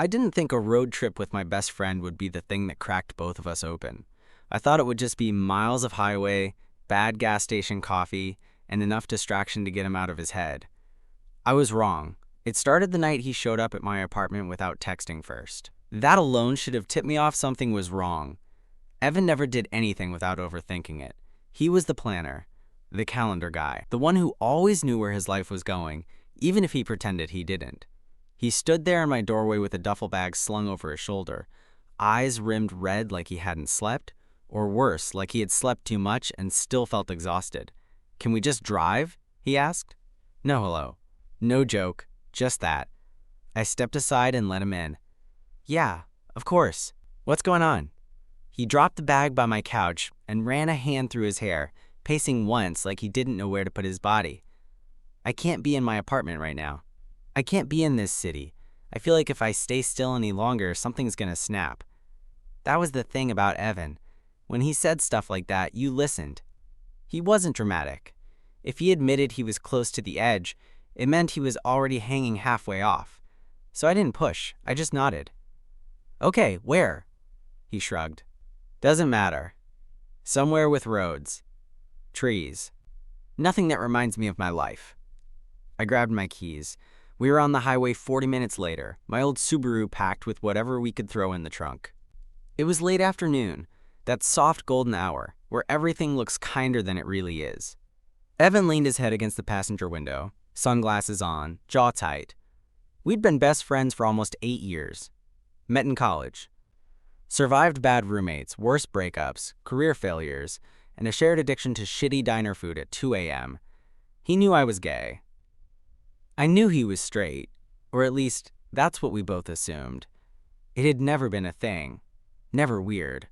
I didn't think a road trip with my best friend would be the thing that cracked both of us open. I thought it would just be miles of highway, bad gas station coffee, and enough distraction to get him out of his head. I was wrong. It started the night he showed up at my apartment without texting first. That alone should have tipped me off something was wrong. Evan never did anything without overthinking it. He was the planner, the calendar guy, the one who always knew where his life was going, even if he pretended he didn't. He stood there in my doorway with a duffel bag slung over his shoulder, eyes rimmed red like he hadn't slept, or worse, like he had slept too much and still felt exhausted. "Can we just drive?" he asked. No hello. No joke, just that. I stepped aside and let him in. "Yeah, of course. What's going on?" He dropped the bag by my couch and ran a hand through his hair, pacing once like he didn't know where to put his body. "I can't be in my apartment right now. I can't be in this city. I feel like if I stay still any longer, something's gonna snap." That was the thing about Evan. When he said stuff like that, you listened. He wasn't dramatic. If he admitted he was close to the edge, it meant he was already hanging halfway off. So I didn't push, I just nodded. "Okay, where?" He shrugged. "Doesn't matter. Somewhere with roads. Trees. Nothing that reminds me of my life." I grabbed my keys. We were on the highway 40 minutes later, my old Subaru packed with whatever we could throw in the trunk. It was late afternoon, that soft golden hour, where everything looks kinder than it really is. Evan leaned his head against the passenger window, sunglasses on, jaw tight. We'd been best friends for almost 8 years. Met in college. Survived bad roommates, worse breakups, career failures, and a shared addiction to shitty diner food at 2 a.m. He knew I was gay. I knew he was straight, or at least that's what we both assumed. It had never been a thing, never weird,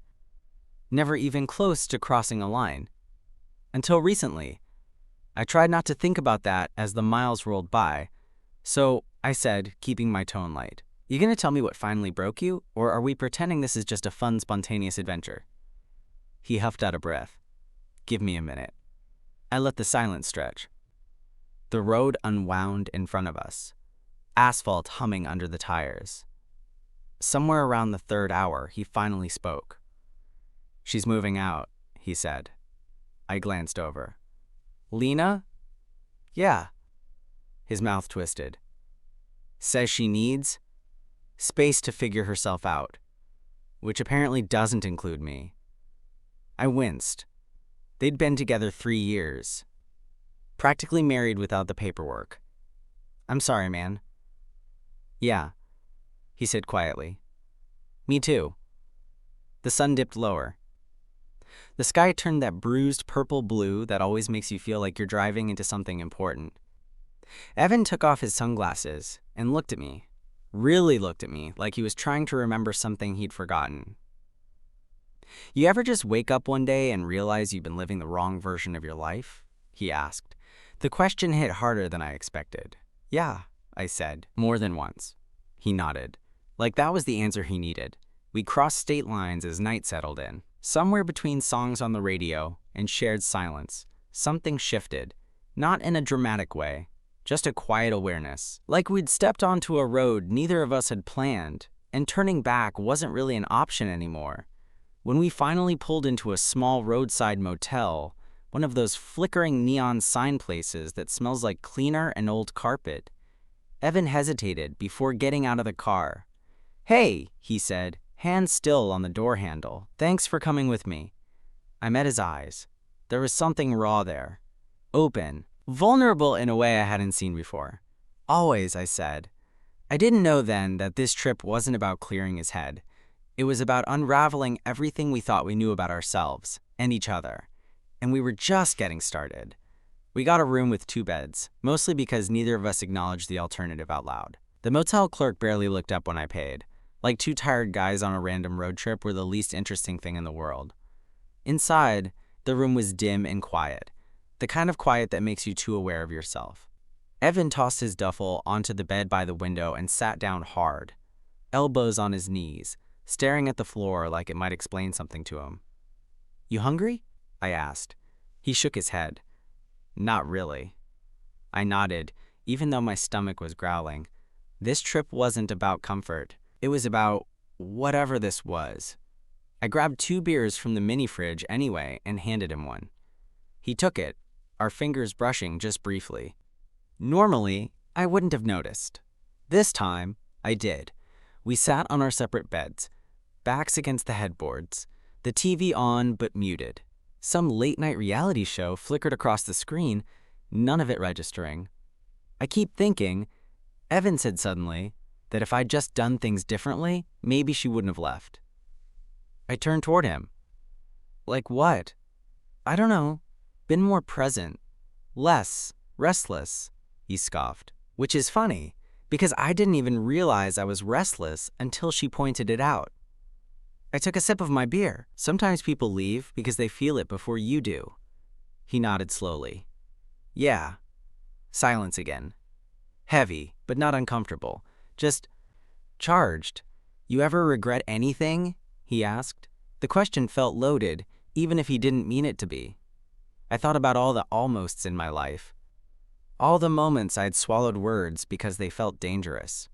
never even close to crossing a line. Until recently. I tried not to think about that as the miles rolled by, so I said, keeping my tone light, "You gonna tell me what finally broke you, or are we pretending this is just a fun, spontaneous adventure?" He huffed out a breath. "Give me a minute." I let the silence stretch. The road unwound in front of us, asphalt humming under the tires. Somewhere around the 3rd hour, he finally spoke. "She's moving out," he said. I glanced over. "Lena?" "Yeah." His mouth twisted. "Says she needs space to figure herself out, which apparently doesn't include me." I winced. They'd been together 3 years. Practically married without the paperwork. "I'm sorry, man." "Yeah," he said quietly. "Me too." The sun dipped lower. The sky turned that bruised purple blue that always makes you feel like you're driving into something important. Evan took off his sunglasses and looked at me, really looked at me like he was trying to remember something he'd forgotten. "You ever just wake up one day and realize you've been living the wrong version of your life?" he asked. The question hit harder than I expected. "Yeah," I said, more than once. He nodded, like that was the answer he needed. We crossed state lines as night settled in. Somewhere between songs on the radio and shared silence, something shifted, not in a dramatic way, just a quiet awareness. Like we'd stepped onto a road neither of us had planned, and turning back wasn't really an option anymore. When we finally pulled into a small roadside motel, one of those flickering neon sign places that smells like cleaner and old carpet, Evan hesitated before getting out of the car. "Hey," he said, hand still on the door handle. "Thanks for coming with me." I met his eyes. There was something raw there. Open, vulnerable in a way I hadn't seen before. "Always," I said. I didn't know then that this trip wasn't about clearing his head. It was about unraveling everything we thought we knew about ourselves and each other. And we were just getting started. We got a room with 2 beds, mostly because neither of us acknowledged the alternative out loud. The motel clerk barely looked up when I paid. Like 2 tired guys on a random road trip were the least interesting thing in the world. Inside, the room was dim and quiet, the kind of quiet that makes you too aware of yourself. Evan tossed his duffel onto the bed by the window and sat down hard, elbows on his knees, staring at the floor like it might explain something to him. "You hungry?" I asked. He shook his head. "Not really." I nodded, even though my stomach was growling. This trip wasn't about comfort. It was about whatever this was. I grabbed 2 beers from the mini fridge anyway and handed him one. He took it, our fingers brushing just briefly. Normally, I wouldn't have noticed. This time, I did. We sat on our separate beds, backs against the headboards, the TV on but muted. Some late-night reality show flickered across the screen, none of it registering. I keep thinking, Evan said suddenly, that if I'd just done things differently, maybe she wouldn't have left. I turned toward him. Like what? I don't know. Been more present. Less restless, he scoffed. Which is funny, because I didn't even realize I was restless until she pointed it out. I took a sip of my beer. Sometimes people leave because they feel it before you do. He nodded slowly. Yeah. Silence again. Heavy, but not uncomfortable. Just charged. You ever regret anything? He asked. The question felt loaded, even if he didn't mean it to be. I thought about all the almosts in my life. All the moments I'd swallowed words because they felt dangerous.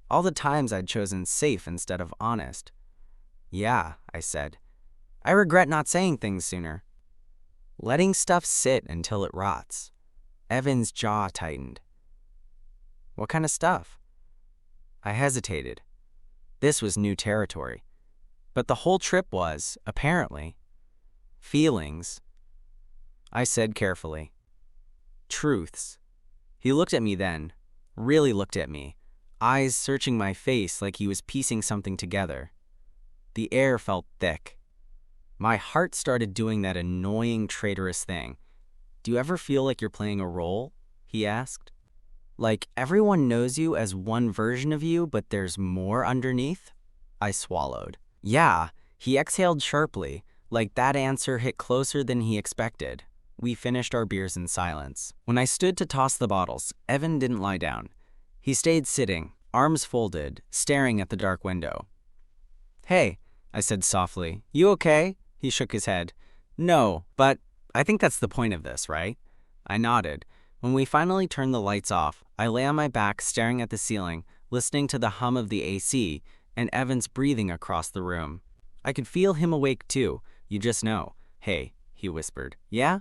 All the times I'd chosen safe instead of honest. Yeah, I said. I regret not saying things sooner. Letting stuff sit until it rots. Evan's jaw tightened. What kind of stuff? I hesitated. This was new territory. But the whole trip was, apparently, feelings. I said carefully. Truths. He looked at me then, really looked at me, eyes searching my face like he was piecing something together. The air felt thick. My heart started doing that annoying, traitorous thing. Do you ever feel like you're playing a role? He asked. Like everyone knows you as one version of you, but there's more underneath? I swallowed. Yeah, he exhaled sharply, like that answer hit closer than he expected. We finished our beers in silence. When I stood to toss the bottles, Evan didn't lie down. He stayed sitting, arms folded, staring at the dark window. Hey, I said softly. You okay? He shook his head. No, but I think that's the point of this, right? I nodded. When we finally turned the lights off, I lay on my back staring at the ceiling, listening to the hum of the AC and Evan's breathing across the room. I could feel him awake too, you just know. Hey, he whispered. Yeah?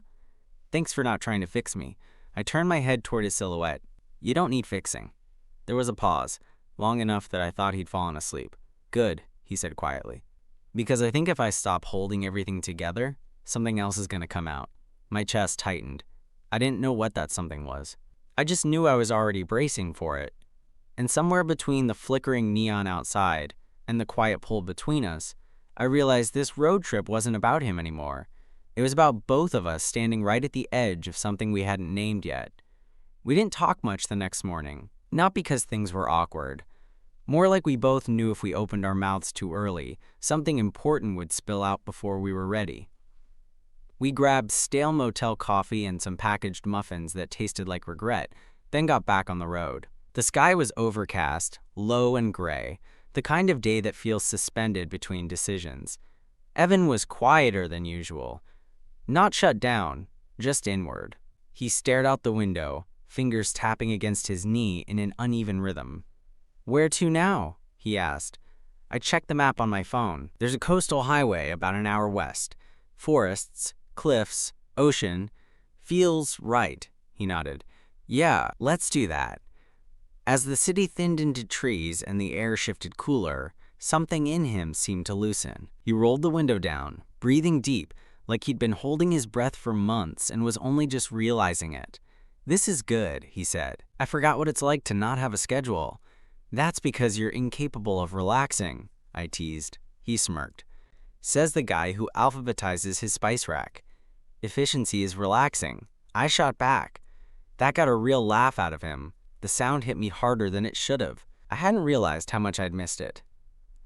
Thanks for not trying to fix me. I turned my head toward his silhouette. You don't need fixing. There was a pause, long enough that I thought he'd fallen asleep. Good, he said quietly. Because I think if I stop holding everything together, something else is going to come out. My chest tightened. I didn't know what that something was. I just knew I was already bracing for it. And somewhere between the flickering neon outside and the quiet pull between us, I realized this road trip wasn't about him anymore. It was about both of us standing right at the edge of something we hadn't named yet. We didn't talk much the next morning, not because things were awkward. More like we both knew if we opened our mouths too early, something important would spill out before we were ready. We grabbed stale motel coffee and some packaged muffins that tasted like regret, then got back on the road. The sky was overcast, low and gray, the kind of day that feels suspended between decisions. Evan was quieter than usual. Not shut down, just inward. He stared out the window, fingers tapping against his knee in an uneven rhythm. Where to now? He asked. I checked the map on my phone. There's a coastal highway about an hour west. Forests, cliffs, ocean. Feels right, he nodded. Yeah, let's do that. As the city thinned into trees and the air shifted cooler, something in him seemed to loosen. He rolled the window down, breathing deep, like he'd been holding his breath for months and was only just realizing it. This is good, he said. I forgot what it's like to not have a schedule. That's because you're incapable of relaxing, I teased. He smirked. Says the guy who alphabetizes his spice rack. Efficiency is relaxing. I shot back. That got a real laugh out of him. The sound hit me harder than it should have. I hadn't realized how much I'd missed it.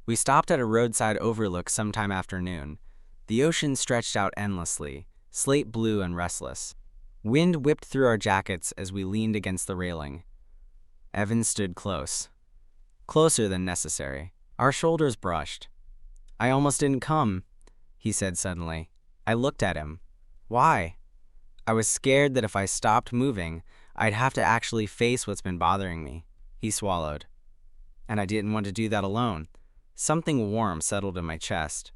We stopped at a roadside overlook sometime after noon. The ocean stretched out endlessly, slate blue and restless. Wind whipped through our jackets as we leaned against the railing. Evan stood close. Closer than necessary. Our shoulders brushed. I almost didn't come, he said suddenly. I looked at him. Why? I was scared that if I stopped moving, I'd have to actually face what's been bothering me. He swallowed. and I didn't want to do that alone. Something warm settled in my chest.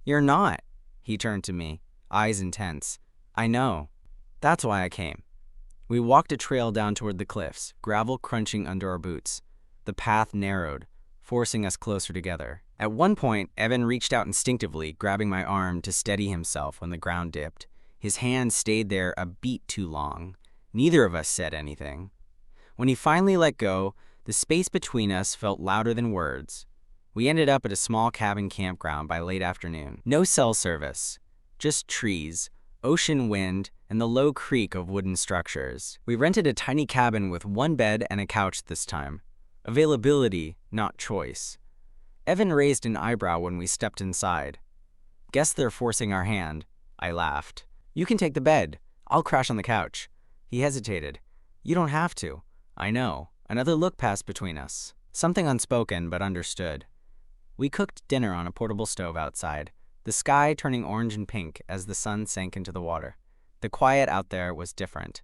"You're not." He turned to me, eyes intense. "I know. That's why I came." We walked a trail down toward the cliffs, gravel crunching under our boots. The path narrowed, forcing us closer together. At one point, Evan reached out instinctively, grabbing my arm to steady himself when the ground dipped. His hand stayed there a beat too long. Neither of us said anything. When he finally let go, the space between us felt louder than words. We ended up at a small cabin campground by late afternoon. No cell service, just trees, ocean wind, and the low creak of wooden structures. We rented a tiny cabin with one bed and a couch this time. Availability, not choice. Evan raised an eyebrow when we stepped inside. "Guess they're forcing our hand." I laughed. "You can take the bed. I'll crash on the couch." He hesitated. "You don't have to." "I know." Another look passed between us. Something unspoken but understood. We cooked dinner on a portable stove outside, the sky turning orange and pink as the sun sank into the water. The quiet out there was different.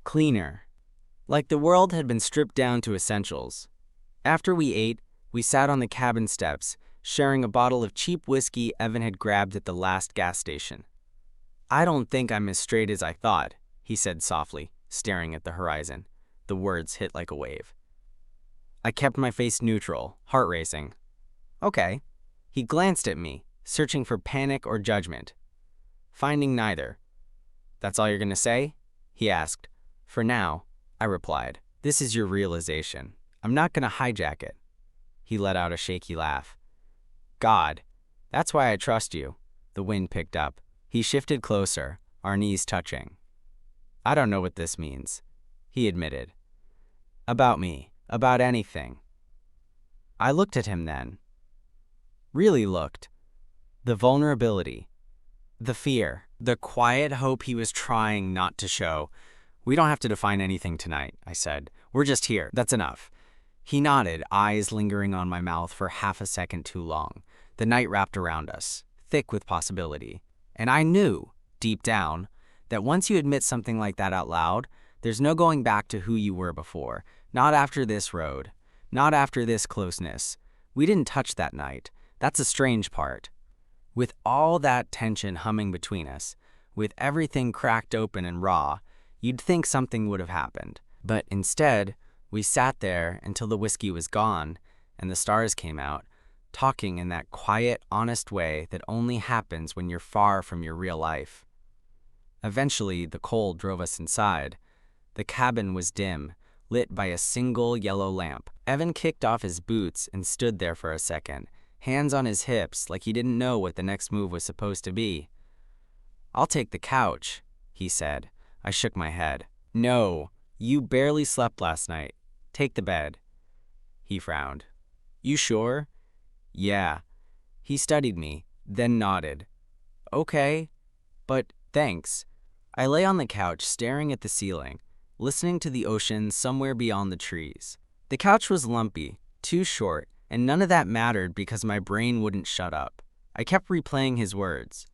Cleaner. Like the world had been stripped down to essentials. After we ate, we sat on the cabin steps, sharing a bottle of cheap whiskey Evan had grabbed at the last gas station. "I don't think I'm as straight as I thought," he said softly, staring at the horizon. The words hit like a wave. I kept my face neutral, heart racing. "Okay." He glanced at me, searching for panic or judgment. Finding neither. "That's all you're gonna say?" he asked. "For now," I replied. "This is your realization. I'm not gonna hijack it." He let out a shaky laugh. "God, that's why I trust you." The wind picked up. He shifted closer, our knees touching. "I don't know what this means," he admitted. "About me, about anything." I looked at him then. Really looked. The vulnerability, the fear, the quiet hope he was trying not to show. "We don't have to define anything tonight," I said. "We're just here. That's enough." He nodded, eyes lingering on my mouth for half a second too long. The night wrapped around us, thick with possibility. And I knew, deep down, that once you admit something like that out loud, there's no going back to who you were before. Not after this road. Not after this closeness. We didn't touch that night. That's the strange part. With all that tension humming between us, with everything cracked open and raw, you'd think something would have happened. But instead, we sat there until the whiskey was gone and the stars came out, talking in that quiet, honest way that only happens when you're far from your real life. Eventually, the cold drove us inside. The cabin was dim, lit by a single yellow lamp. Evan kicked off his boots and stood there for a second, hands on his hips like he didn't know what the next move was supposed to be. "I'll take the couch," he said. I shook my head. "No, you barely slept last night. Take the bed." He frowned. "You sure?" "Yeah." He studied me, then nodded. "Okay, but thanks." I lay on the couch staring at the ceiling, listening to the ocean somewhere beyond the trees. The couch was lumpy, too short, and none of that mattered because my brain wouldn't shut up. I kept replaying his words.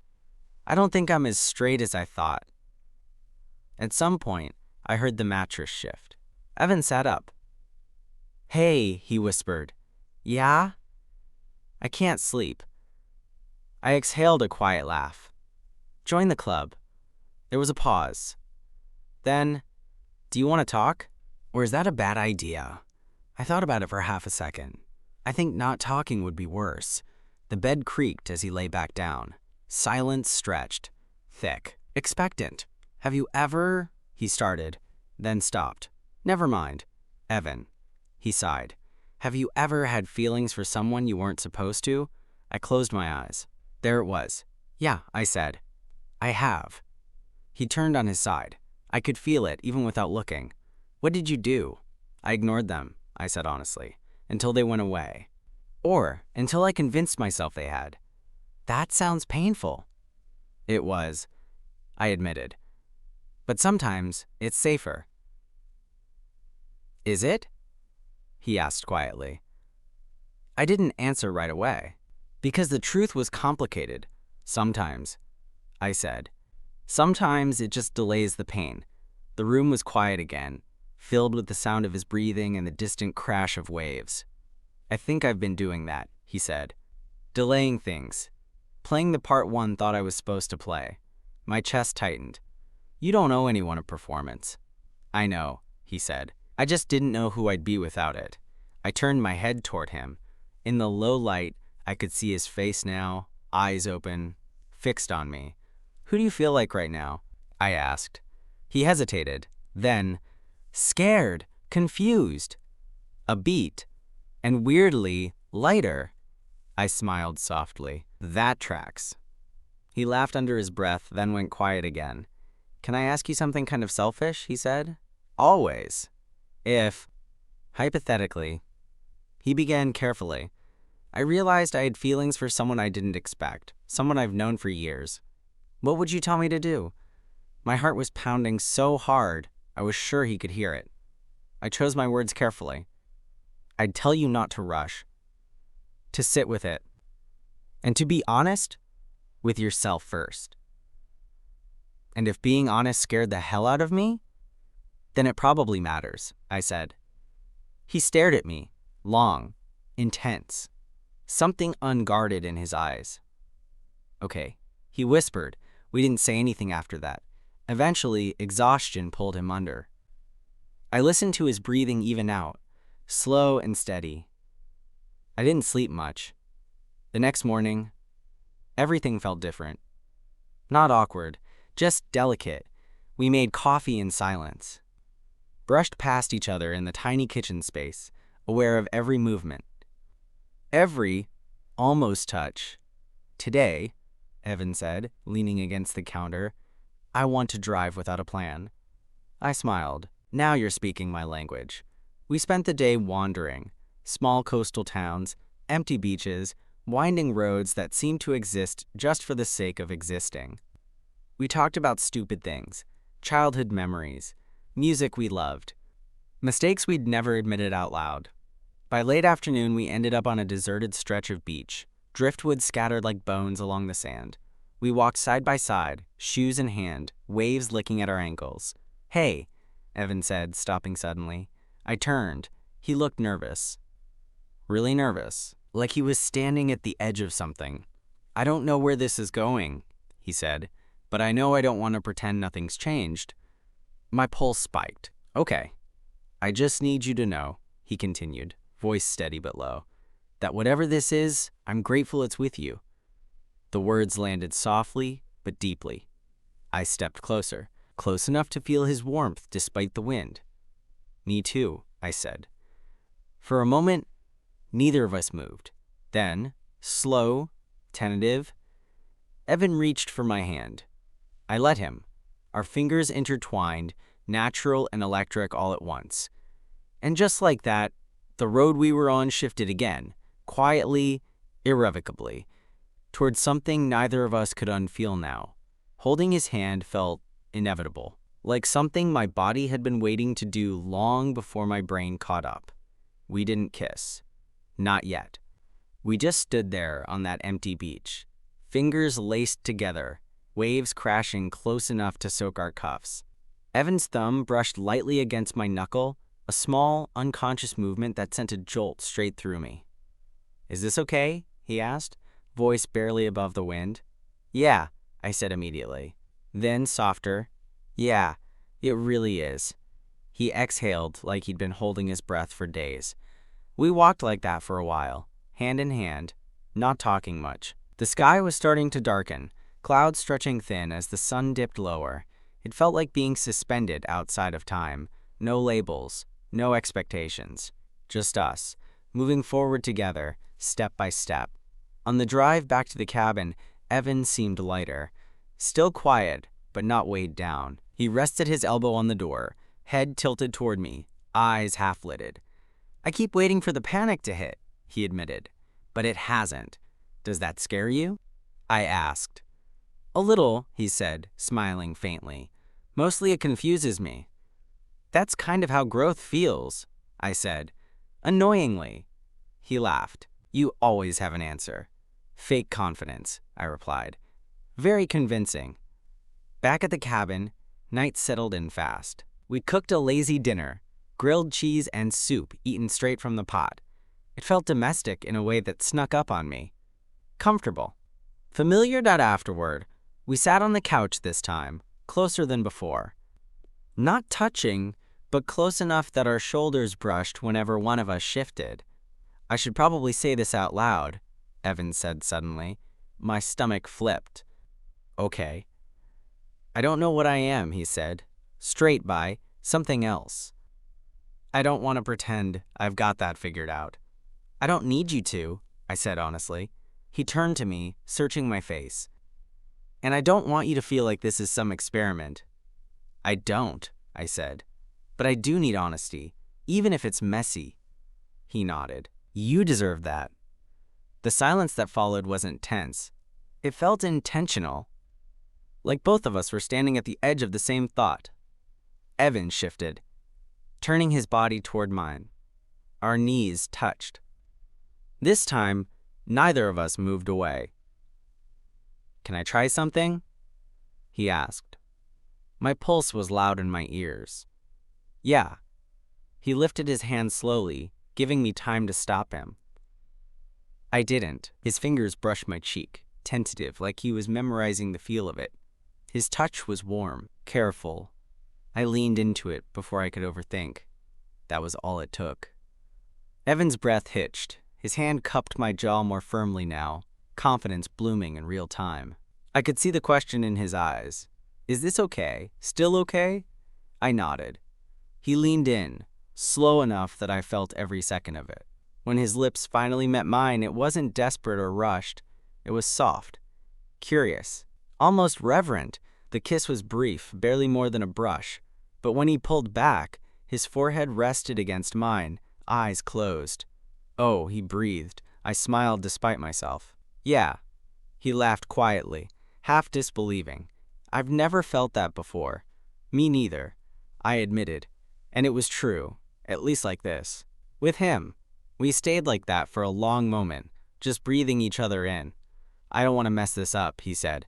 "I don't think I'm as straight as I thought." At some point, I heard the mattress shift. Evan sat up. "Hey," he whispered. "Yeah?" "I can't sleep." I exhaled a quiet laugh. "Join the club." There was a pause. Then, "Do you want to talk? Or is that a bad idea?" I thought about it for half a second. I think not talking would be worse. The bed creaked as he lay back down. Silence stretched, thick, expectant. "Have you ever—" he started, then stopped. "Never mind. Evan." He sighed. "Have you ever had feelings for someone you weren't supposed to?" I closed my eyes. There it was. "Yeah," I said. "I have." He turned on his side. I could feel it even without looking. "What did you do?" "I ignored them," I said honestly, "until they went away. Or until I convinced myself they had." "That sounds painful." "It was," I admitted. "But sometimes it's safer." "Is it?" he asked quietly. I didn't answer right away. "Because the truth was complicated. Sometimes," I said. "Sometimes it just delays the pain." The room was quiet again, filled with the sound of his breathing and the distant crash of waves. I think I've been doing that, he said. Delaying things. Playing the part one thought I was supposed to play. My chest tightened. You don't owe anyone a performance. I know, he said. I just didn't know who I'd be without it. I turned my head toward him. In the low light, I could see his face now, eyes open, fixed on me. Who do you feel like right now? I asked. He hesitated. Then, scared, confused. A beat, and weirdly, lighter. I smiled softly. That tracks. He laughed under his breath, then went quiet again. Can I ask you something kind of selfish? He said. Always. If, hypothetically, he began carefully. I realized I had feelings for someone I didn't expect, someone I've known for years. What would you tell me to do? My heart was pounding so hard, I was sure he could hear it. I chose my words carefully. I'd tell you not to rush, to sit with it, and to be honest with yourself first. And if being honest scared the hell out of me, then it probably matters, I said. He stared at me, long, intense, something unguarded in his eyes. Okay, he whispered. We didn't say anything after that. Eventually, exhaustion pulled him under. I listened to his breathing even out, slow and steady. I didn't sleep much. The next morning, everything felt different. Not awkward, just delicate. We made coffee in silence, brushed past each other in the tiny kitchen space, aware of every movement. Every, almost touch. Today, Evan said, leaning against the counter, I want to drive without a plan. I smiled. Now you're speaking my language. We spent the day wandering. Small coastal towns, empty beaches, winding roads that seemed to exist just for the sake of existing. We talked about stupid things, childhood memories, music we loved, mistakes we'd never admitted out loud. By late afternoon, we ended up on a deserted stretch of beach, driftwood scattered like bones along the sand. We walked side by side, shoes in hand, waves licking at our ankles. Hey, Evan said, stopping suddenly. I turned. He looked nervous. Really nervous, like he was standing at the edge of something. I don't know where this is going, he said, but I know I don't want to pretend nothing's changed. My pulse spiked. Okay. I just need you to know, he continued, voice steady but low, that whatever this is, I'm grateful it's with you. The words landed softly but deeply. I stepped closer, close enough to feel his warmth despite the wind. Me too, I said. For a moment, neither of us moved. Then, slow, tentative, Evan reached for my hand. I let him. Our fingers intertwined, natural and electric all at once. And just like that, the road we were on shifted again, quietly, irrevocably, towards something neither of us could unfeel now. Holding his hand felt inevitable, like something my body had been waiting to do long before my brain caught up. We didn't kiss. Not yet. We just stood there on that empty beach, fingers laced together, waves crashing close enough to soak our cuffs. Evan's thumb brushed lightly against my knuckle, a small, unconscious movement that sent a jolt straight through me. Is this okay? He asked, voice barely above the wind. Yeah, I said immediately. Then, softer, yeah, it really is. He exhaled like he'd been holding his breath for days. We walked like that for a while, hand in hand, not talking much. The sky was starting to darken, clouds stretching thin as the sun dipped lower. It felt like being suspended outside of time. No labels, no expectations. Just us, moving forward together, step by step. On the drive back to the cabin, Evan seemed lighter. Still quiet, but not weighed down. He rested his elbow on the door, head tilted toward me, eyes half-lidded. I keep waiting for the panic to hit, he admitted. But it hasn't. Does that scare you? I asked. A little, he said, smiling faintly. Mostly it confuses me. That's kind of how growth feels, I said. Annoyingly. He laughed. You always have an answer. Fake confidence, I replied. Very convincing. Back at the cabin, night settled in fast. We cooked a lazy dinner, grilled cheese and soup eaten straight from the pot. It felt domestic in a way that snuck up on me. Comfortable. Familiar. Afterward, we sat on the couch this time, closer than before. Not touching, but close enough that our shoulders brushed whenever one of us shifted. I should probably say this out loud, Evan said suddenly. My stomach flipped. Okay. I don't know what I am, he said. Straight by something else. I don't want to pretend I've got that figured out. I don't need you to, I said honestly. He turned to me, searching my face. And I don't want you to feel like this is some experiment. I don't, I said. But I do need honesty, even if it's messy. He nodded. You deserve that. The silence that followed wasn't tense. It felt intentional. Like both of us were standing at the edge of the same thought. Evan shifted, turning his body toward mine. Our knees touched. This time, neither of us moved away. Can I try something? He asked. My pulse was loud in my ears. Yeah. He lifted his hand slowly, giving me time to stop him. I didn't. His fingers brushed my cheek, tentative, like he was memorizing the feel of it. His touch was warm, careful. I leaned into it before I could overthink. That was all it took. Evan's breath hitched. His hand cupped my jaw more firmly now, confidence blooming in real time. I could see the question in his eyes. Is this okay? Still okay? I nodded. He leaned in, slow enough that I felt every second of it. When his lips finally met mine, it wasn't desperate or rushed. It was soft, curious, almost reverent. The kiss was brief, barely more than a brush. But when he pulled back, his forehead rested against mine, eyes closed. Oh, he breathed. I smiled despite myself. Yeah. He laughed quietly, half disbelieving. I've never felt that before. Me neither, I admitted. And it was true, at least like this. With him. We stayed like that for a long moment, just breathing each other in. I don't want to mess this up, he said.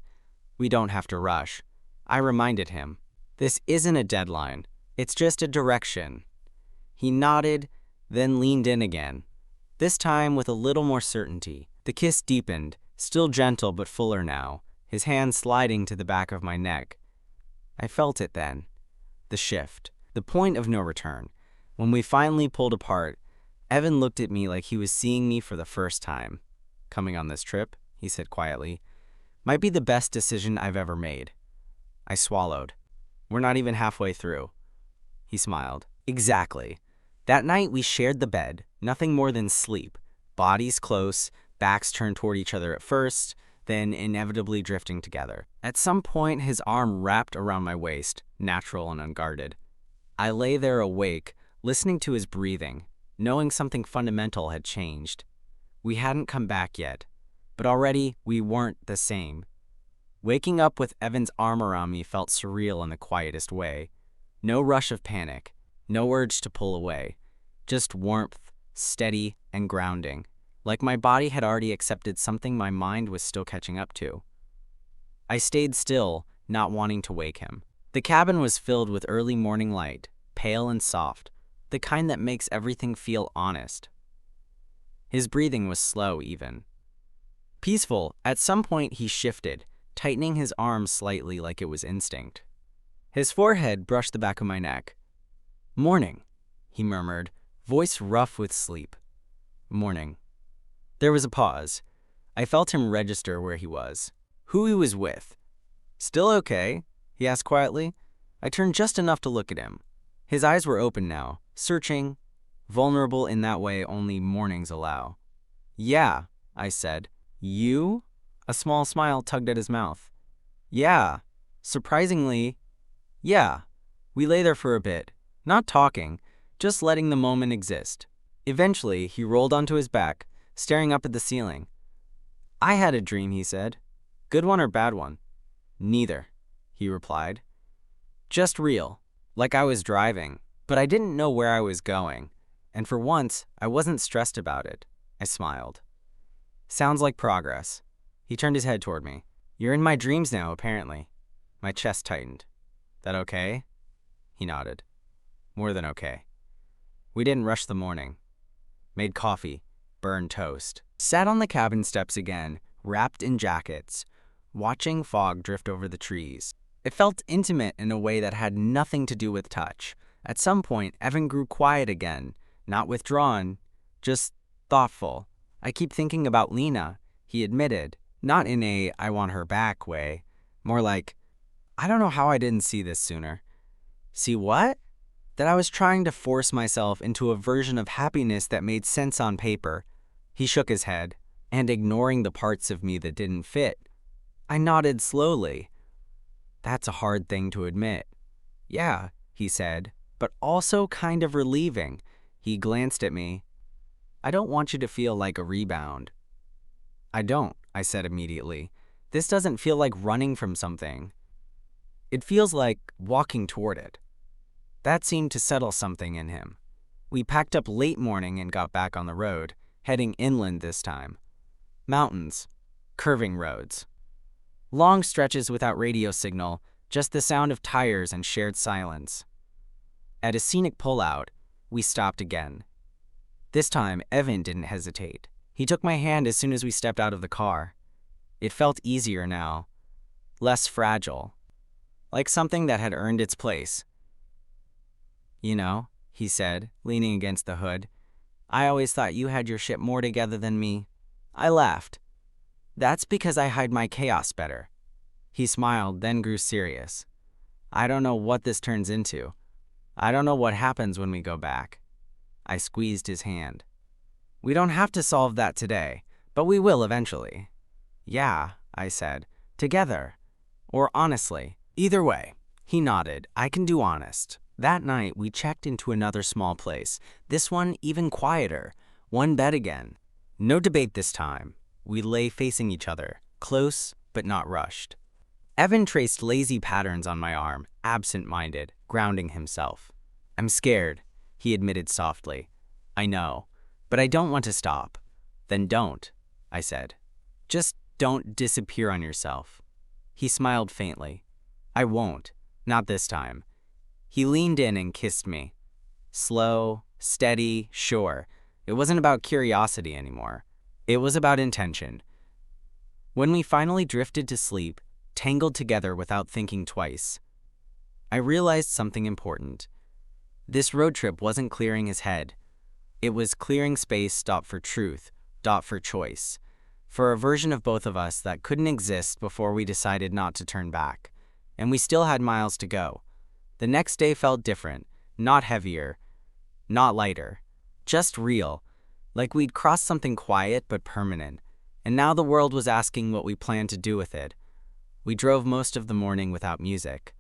We don't have to rush. I reminded him. This isn't a deadline. It's just a direction. He nodded, then leaned in again. This time with a little more certainty. The kiss deepened, still gentle but fuller now, his hand sliding to the back of my neck. I felt it then. The shift. The point of no return. When we finally pulled apart, Evan looked at me like he was seeing me for the first time. Coming on this trip, he said quietly, might be the best decision I've ever made. I swallowed. We're not even halfway through. He smiled. Exactly. That night we shared the bed, nothing more than sleep. Bodies close, backs turned toward each other at first, then inevitably drifting together. At some point, his arm wrapped around my waist, natural and unguarded. I lay there awake, listening to his breathing, knowing something fundamental had changed. We hadn't come back yet, but already we weren't the same. Waking up with Evan's arm around me felt surreal in the quietest way. No rush of panic, no urge to pull away, just warmth, steady and grounding, like my body had already accepted something my mind was still catching up to. I stayed still, not wanting to wake him. The cabin was filled with early morning light, pale and soft, the kind that makes everything feel honest. His breathing was slow even. Peaceful. At some point he shifted, tightening his arm slightly like it was instinct. His forehead brushed the back of my neck. Morning, he murmured, voice rough with sleep. Morning. There was a pause. I felt him register where he was, who he was with. Still okay? He asked quietly. I turned just enough to look at him. His eyes were open now, searching, vulnerable in that way only mornings allow. Yeah, I said. You? A small smile tugged at his mouth. Yeah. Surprisingly, yeah. We lay there for a bit, not talking, just letting the moment exist. Eventually, he rolled onto his back, staring up at the ceiling. I had a dream, he said. Good one or bad one? Neither, he replied. Just real, like I was driving, but I didn't know where I was going, and for once, I wasn't stressed about it. I smiled. Sounds like progress. He turned his head toward me. You're in my dreams now, apparently. My chest tightened. That okay? He nodded. More than okay. We didn't rush the morning. Made coffee, burned toast. Sat on the cabin steps again, wrapped in jackets, watching fog drift over the trees. It felt intimate in a way that had nothing to do with touch. At some point, Evan grew quiet again, not withdrawn, just thoughtful. I keep thinking about Lena, he admitted, not in a I want her back way, more like, I don't know how I didn't see this sooner. See what? That I was trying to force myself into a version of happiness that made sense on paper. He shook his head, and ignoring the parts of me that didn't fit, I nodded slowly. That's a hard thing to admit. Yeah, he said, but also kind of relieving. He glanced at me. I don't want you to feel like a rebound. I don't, I said immediately. This doesn't feel like running from something. It feels like walking toward it. That seemed to settle something in him. We packed up late morning and got back on the road, heading inland this time. Mountains, curving roads. Long stretches without radio signal, just the sound of tires and shared silence. At a scenic pullout, we stopped again. This time, Evan didn't hesitate. He took my hand as soon as we stepped out of the car. It felt easier now, less fragile, like something that had earned its place. You know, he said, leaning against the hood, I always thought you had your shit more together than me. I laughed. That's because I hide my chaos better. He smiled, then grew serious. I don't know what this turns into. I don't know what happens when we go back. I squeezed his hand. We don't have to solve that today, but we will eventually. Yeah, I said, together. Or honestly. Either way, he nodded. I can do honest. That night, we checked into another small place, this one even quieter, one bed again. No debate this time. We lay facing each other, close but not rushed. Evan traced lazy patterns on my arm, absent-minded, grounding himself. I'm scared, he admitted softly. I know, but I don't want to stop. Then don't, I said. Just don't disappear on yourself. He smiled faintly. I won't, not this time. He leaned in and kissed me. Slow, steady, sure. It wasn't about curiosity anymore. It was about intention. When we finally drifted to sleep, tangled together without thinking twice, I realized something important. This road trip wasn't clearing his head. It was clearing space stopped for truth, dot for choice, for a version of both of us that couldn't exist before we decided not to turn back. And we still had miles to go. The next day felt different, not heavier, not lighter, just real, like we'd crossed something quiet but permanent, and now the world was asking what we planned to do with it. We drove most of the morning without music.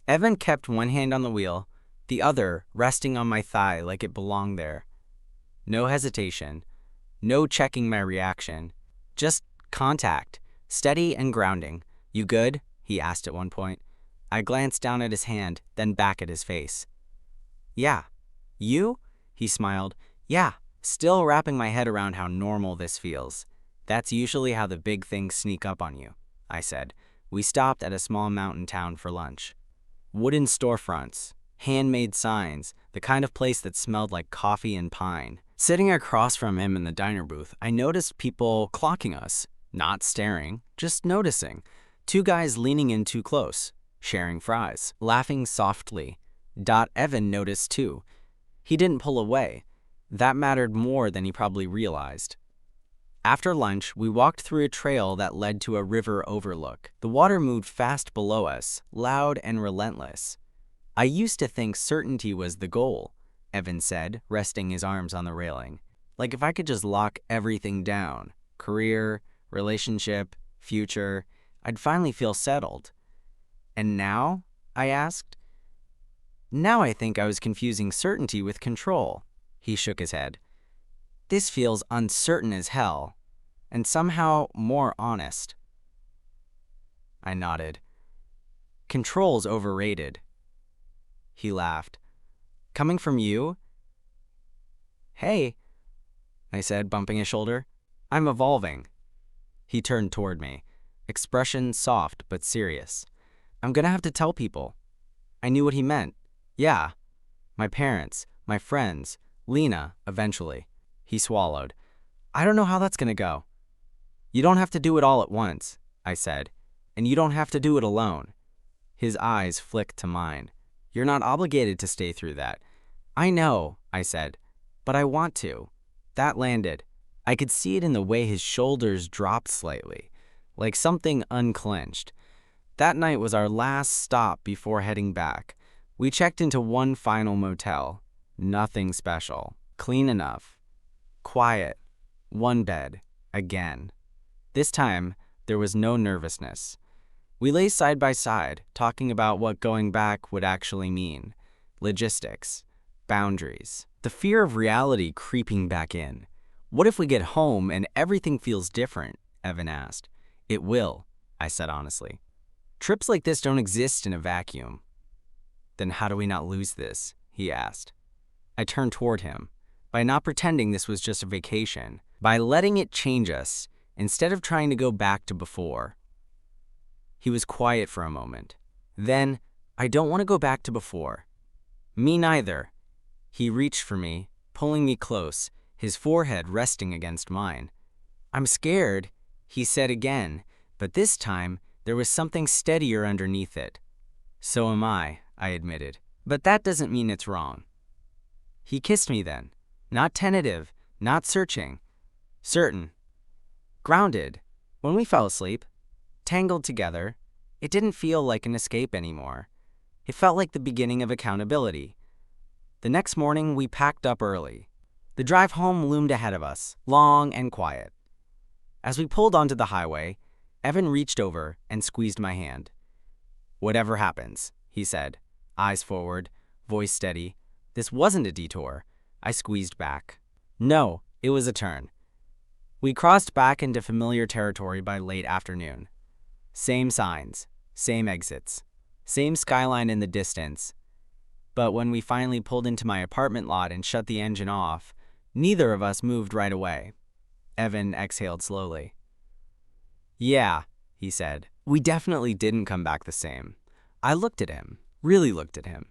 Evan kept one hand on the wheel, the other resting on my thigh like it belonged there. No hesitation, no checking my reaction, just contact, steady and grounding. You good? He asked at one point. I glanced down at his hand, then back at his face. Yeah. You? He smiled. Yeah, still wrapping my head around how normal this feels. That's usually how the big things sneak up on you, I said. We stopped at a small mountain town for lunch. Wooden storefronts, handmade signs, the kind of place that smelled like coffee and pine. Sitting across from him in the diner booth, I noticed people clocking us, not staring, just noticing. Two guys leaning in too close, sharing fries, laughing softly. Evan noticed too. He didn't pull away. That mattered more than he probably realized. After lunch, we walked through a trail that led to a river overlook. The water moved fast below us, loud and relentless. I used to think certainty was the goal, Evan said, resting his arms on the railing. Like if I could just lock everything down, career, relationship, future, I'd finally feel settled. And now? I asked. Now I think I was confusing certainty with control. He shook his head. This feels uncertain as hell, and somehow more honest. I nodded. Control's overrated. He laughed. Coming from you? Hey, I said, bumping his shoulder. I'm evolving. He turned toward me, expression soft but serious. I'm gonna have to tell people. I knew what he meant. Yeah, my parents, my friends, Lena, eventually. He swallowed. I don't know how that's gonna go. You don't have to do it all at once, I said, and you don't have to do it alone. His eyes flicked to mine. You're not obligated to stay through that. I know, I said, but I want to. That landed. I could see it in the way his shoulders dropped slightly, like something unclenched. That night was our last stop before heading back. We checked into one final motel. Nothing special. Clean enough. Quiet. One bed. Again. This time, there was no nervousness. We lay side by side, talking about what going back would actually mean. Logistics. Boundaries. The fear of reality creeping back in. What if we get home and everything feels different? Evan asked. It will, I said honestly. Trips like this don't exist in a vacuum. Then how do we not lose this? He asked. I turned toward him. By not pretending this was just a vacation, by letting it change us, instead of trying to go back to before. He was quiet for a moment. Then, I don't want to go back to before. Me neither. He reached for me, pulling me close, his forehead resting against mine. I'm scared, he said again, but this time there was something steadier underneath it. So am I admitted. But that doesn't mean it's wrong. He kissed me then. Not tentative, not searching. Certain. Grounded. When we fell asleep, tangled together, it didn't feel like an escape anymore. It felt like the beginning of accountability. The next morning, we packed up early. The drive home loomed ahead of us, long and quiet. As we pulled onto the highway, Evan reached over and squeezed my hand. Whatever happens, he said, eyes forward, voice steady. This wasn't a detour. I squeezed back. No, it was a turn. We crossed back into familiar territory by late afternoon. Same signs, same exits, same skyline in the distance. But when we finally pulled into my apartment lot and shut the engine off, neither of us moved right away. Evan exhaled slowly. Yeah, he said. We definitely didn't come back the same. I looked at him, really looked at him,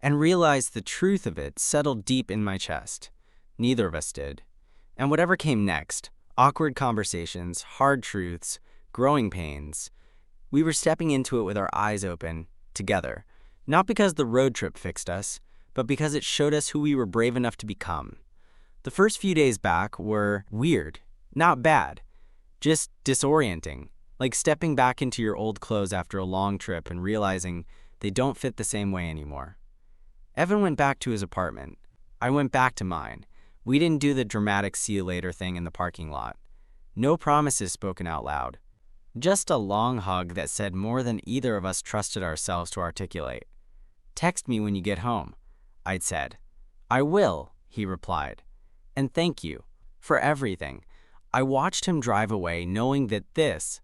and realized the truth of it settled deep in my chest. Neither of us did. And whatever came next, awkward conversations, hard truths, growing pains, we were stepping into it with our eyes open, together. Not because the road trip fixed us, but because it showed us who we were brave enough to become. The first few days back were weird, not bad, just disorienting, like stepping back into your old clothes after a long trip and realizing they don't fit the same way anymore. Evan went back to his apartment. I went back to mine. We didn't do the dramatic see you later thing in the parking lot. No promises spoken out loud. Just a long hug that said more than either of us trusted ourselves to articulate. Text me when you get home, I'd said. I will, he replied. And thank you for everything. I watched him drive away knowing that this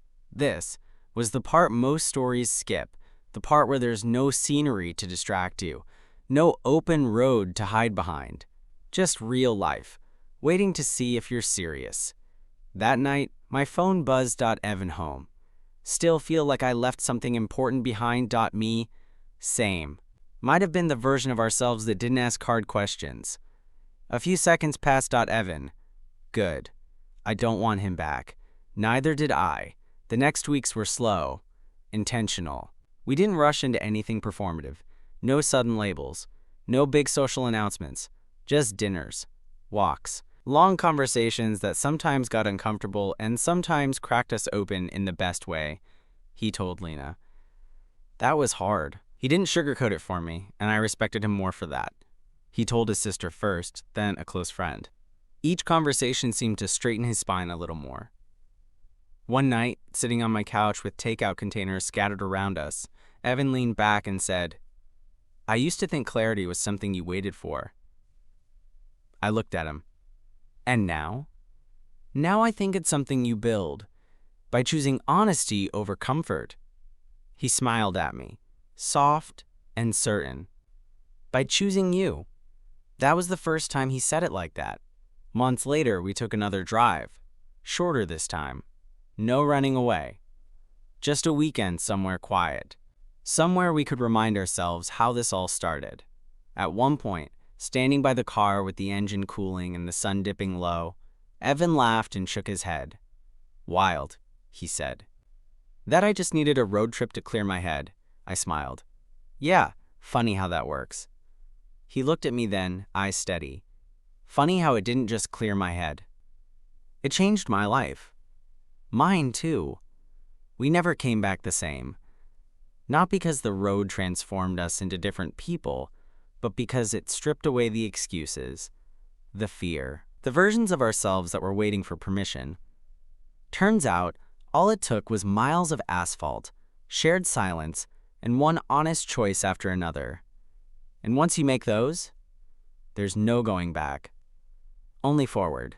was the part most stories skip, the part where there's no scenery to distract you, no open road to hide behind, just real life, waiting to see if you're serious. That night, my phone buzzed. Evan home. Still feel like I left something important behind. Me. Same. Might have been the version of ourselves that didn't ask hard questions. A few seconds passed. Evan. Good. I don't want him back. Neither did I. The next weeks were slow, intentional. We didn't rush into anything performative. No sudden labels. No big social announcements. Just dinners. Walks. Long conversations that sometimes got uncomfortable and sometimes cracked us open in the best way, he told Lena. That was hard. He didn't sugarcoat it for me, and I respected him more for that. He told his sister first, then a close friend. Each conversation seemed to straighten his spine a little more. One night, sitting on my couch with takeout containers scattered around us, Evan leaned back and said, I used to think clarity was something you waited for. I looked at him. And now? Now I think it's something you build, by choosing honesty over comfort. He smiled at me, soft and certain. By choosing you. That was the first time he said it like that. Months later, we took another drive. Shorter this time. No running away. Just a weekend somewhere quiet. Somewhere we could remind ourselves how this all started. At one point, standing by the car with the engine cooling and the sun dipping low, Evan laughed and shook his head. Wild, he said. That I just needed a road trip to clear my head, I smiled. Yeah, funny how that works. He looked at me then, eyes steady. Funny how it didn't just clear my head. It changed my life. Mine too. We never came back the same. Not because the road transformed us into different people, but because it stripped away the excuses, the fear, the versions of ourselves that were waiting for permission. Turns out, all it took was miles of asphalt, shared silence, and one honest choice after another. And once you make those, there's no going back. Only forward.